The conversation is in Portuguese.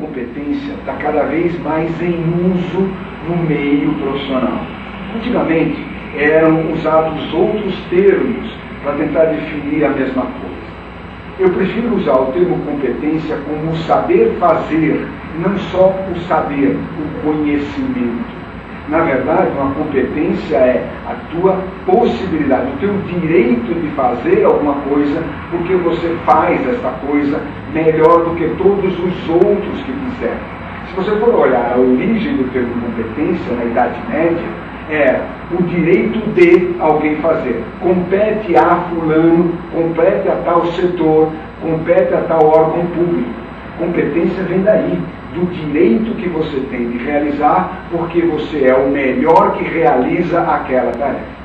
competência está cada vez mais em uso no meio profissional. Antigamente eram usados outros termos para tentar definir a mesma coisa. Eu prefiro usar o termo competência como o saber fazer, não só o saber, o conhecimento. Na verdade, uma competência é a tua possibilidade, o teu direito de fazer alguma coisa, porque você faz essa coisa melhor do que todos os outros que fizeram. Se você for olhar a origem do termo competência na Idade Média, é o direito de alguém fazer. Compete a fulano, compete a tal setor, compete a tal órgão público. Competência vem daí, do direito que você tem de realizar, porque você é o melhor que realiza aquela tarefa.